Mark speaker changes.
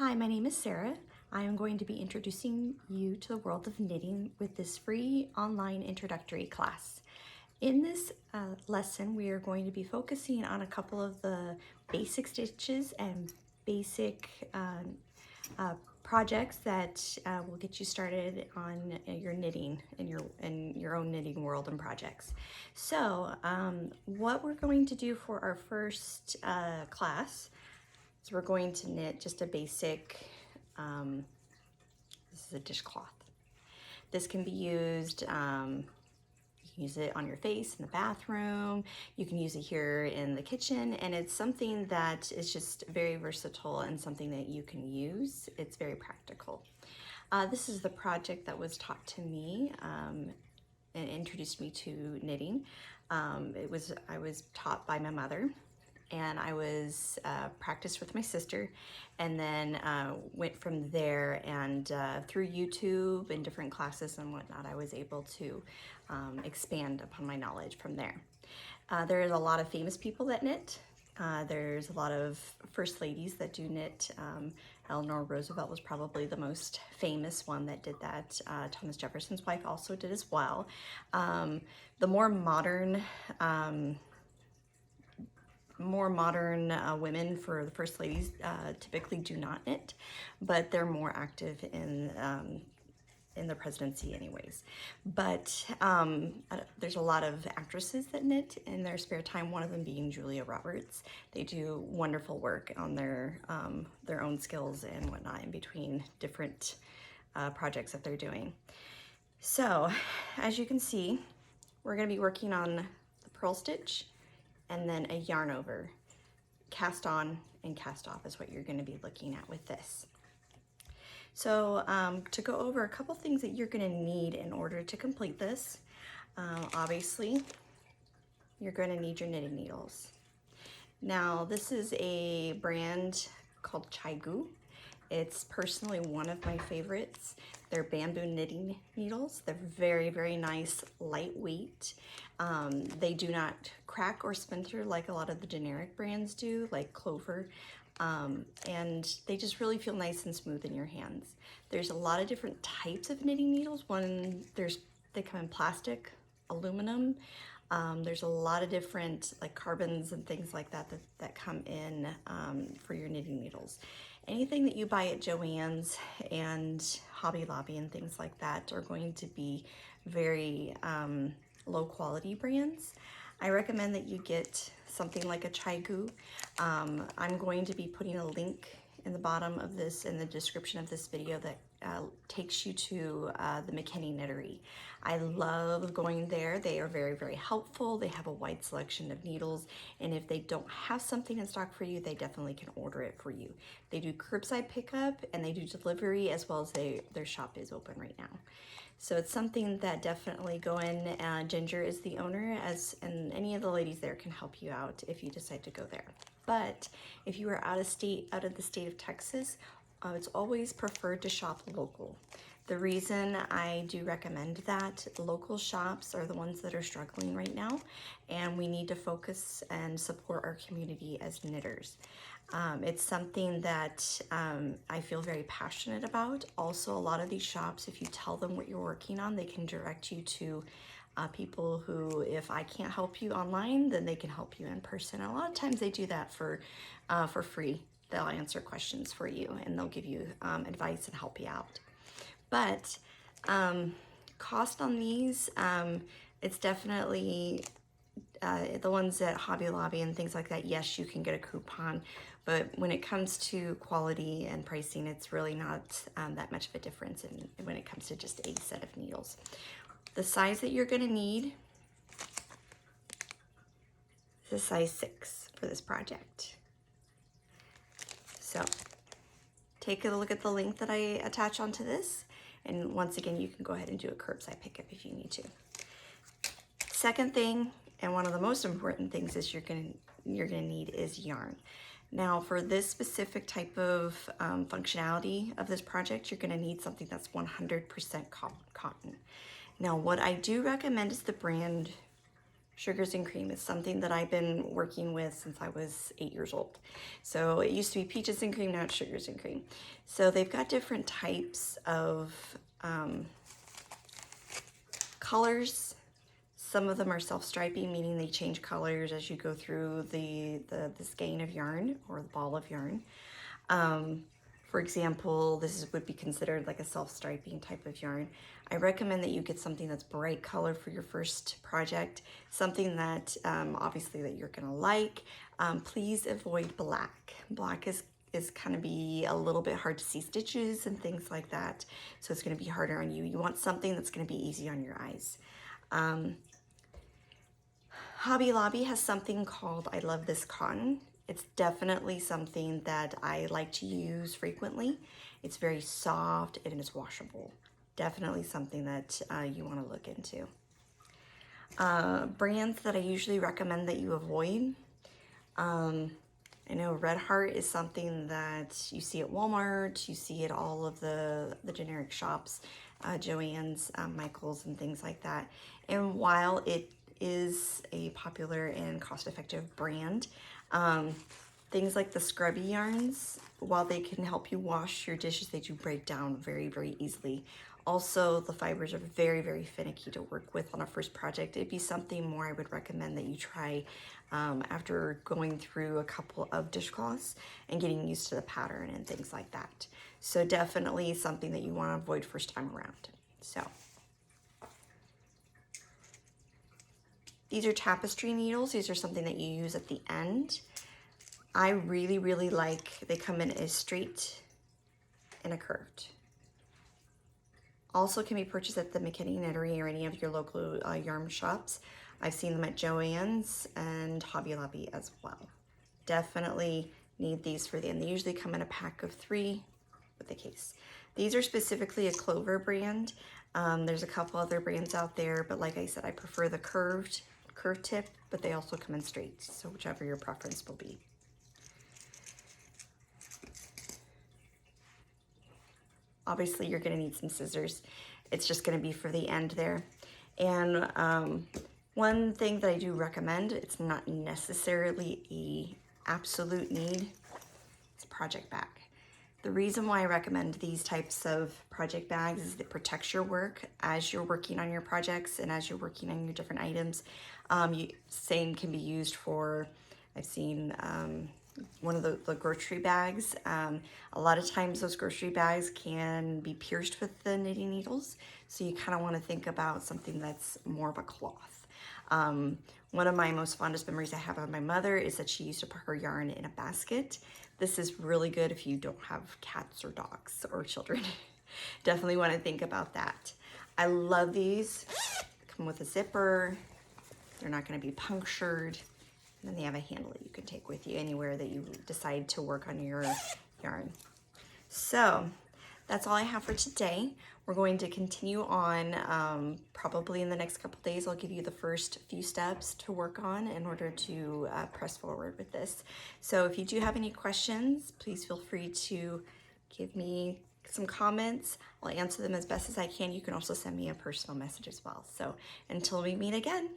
Speaker 1: Hi, my name is Sarah. I am going to be introducing you to the world of knitting with this free online introductory class. In this lesson, we are going to be focusing on a couple of the basic stitches and basic projects that will get you started on your knitting in your own knitting world and projects. So what we're going to do for our first class, so we're going to knit just a basic, this is a dishcloth. This can be used, you can use it on your face in the bathroom, you can use it here in the kitchen, and it's something that is just very versatile and something that you can use. It's very practical. This is the project that was taught to me and introduced me to knitting. I was taught by my mother, and I was practiced with my sister, and then went from there, and through YouTube and different classes and whatnot, I was able to expand upon my knowledge from there. There's a lot of famous people that knit. There's a lot of first ladies that do knit. Eleanor Roosevelt was probably the most famous one that did that. Thomas Jefferson's wife also did as well. The more modern women for the first ladies typically do not knit, but they're more active in the presidency anyways. But there's a lot of actresses that knit in their spare time, one of them being Julia Roberts. They do wonderful work on their own skills and whatnot in between different projects that they're doing. So as you can see, we're going to be working on the purl stitch and then a yarn over. Cast on and cast off is what you're going to be looking at with this. So to go over a couple things that you're going to need in order to complete this, obviously you're going to need your knitting needles. Now this is a brand called Chaigu. It's personally one of my favorites. They're bamboo knitting needles. They're very, very nice, lightweight. They do not crack or splinter like a lot of the generic brands do, like Clover. And they just really feel nice and smooth in your hands. There's a lot of different types of knitting needles. They come in plastic, aluminum. There's a lot of different like carbons and things like that that come in for your knitting needles. Anything that you buy at Joann's and Hobby Lobby and things like that are going to be very low quality brands. I recommend that you get something like a Chaigu. I'm going to be putting a link in the bottom of this, in the description of this video, that takes you to the McKinney Knittery. I love going there. They are very, very helpful. They have a wide selection of needles, and if they don't have something in stock for you, they definitely can order it for you. They do curbside pickup and they do delivery, as well as their shop is open right now. So it's something that definitely go in. Ginger is the owner, and any of the ladies there can help you out if you decide to go there. But if you are out of the state of Texas, it's always preferred to shop local. The reason I do recommend that, local shops are the ones that are struggling right now, and we need to focus and support our community as knitters. It's something that I feel very passionate about. Also, a lot of these shops, if you tell them what you're working on, they can direct you to people who, if I can't help you online, then they can help you in person. A lot of times they do that for free. They'll answer questions for you, and they'll give you advice and help you out. But cost on these, it's definitely the ones at Hobby Lobby and things like that. Yes, you can get a coupon, but when it comes to quality and pricing, it's really not that much of a difference when it comes to just a set of needles. The size that you're going to need is a size 6 for this project. So take a look at the link that I attach onto this, and once again, you can go ahead and do a curbside pickup if you need to. Second thing, and one of the most important things, is you're gonna need is yarn. Now, for this specific type of functionality of this project, you're gonna need something that's 100% cotton. Now, what I do recommend is the brand Sugars and cream is something that I've been working with since I was 8 years old. So it used to be peaches and cream, now it's sugars and cream. So they've got different types of colors. Some of them are self-striping, meaning they change colors as you go through the skein of yarn or the ball of yarn. For example, this would be considered like a self-striping type of yarn. I recommend that you get something that's bright color for your first project, something that obviously that you're gonna like. Please avoid black. Black is kind of be a little bit hard to see stitches and things like that, so it's gonna be harder on you. You want something that's gonna be easy on your eyes. Hobby Lobby has something called I Love This Cotton. It's definitely something that I like to use frequently. It's very soft and it's washable. Definitely something that you want to look into. Brands that I usually recommend that you avoid. I know Red Heart is something that you see at Walmart, you see at all of the generic shops, Joann's, Michael's, and things like that. And while it is a popular and cost-effective brand, things like the scrubby yarns, while they can help you wash your dishes, they do break down very, very easily. Also, the fibers are very, very finicky to work with on a first project. It'd be something more I would recommend that you try after going through a couple of dishcloths and getting used to the pattern and things like that. So definitely something that you want to avoid first time around. So these are tapestry needles. These are something that you use at the end. I really, really like, they come in a straight and a curved. Also can be purchased at the McKinney Knittery or any of your local yarn shops. I've seen them at Joann's and Hobby Lobby as well. Definitely need these for the end. They usually come in a pack of 3 with the case. These are specifically a Clover brand. There's a couple other brands out there, but like I said, I prefer the curved tip, but they also come in straight, so whichever your preference will be. Obviously, you're gonna need some scissors. It's just gonna be for the end there. And one thing that I do recommend, it's not necessarily a absolute need, it's a project bag. The reason why I recommend these types of project bags is it protects your work as you're working on your projects and as you're working on your different items. Same can be used for, I've seen one of the grocery bags. A lot of times those grocery bags can be pierced with the knitting needles, so you kind of want to think about something that's more of a cloth. One of my most fondest memories I have of my mother is that she used to put her yarn in a basket. This is really good if you don't have cats or dogs or children. Definitely want to think about that. I love these. Come with a zipper. They're not going to be punctured. And then they have a handle that you can take with you anywhere that you decide to work on your yarn. So that's all I have for today. We're going to continue on probably in the next couple days. I'll give you the first few steps to work on in order to press forward with this. So if you do have any questions, please feel free to give me some comments. I'll answer them as best as I can. You can also send me a personal message as well. So until we meet again.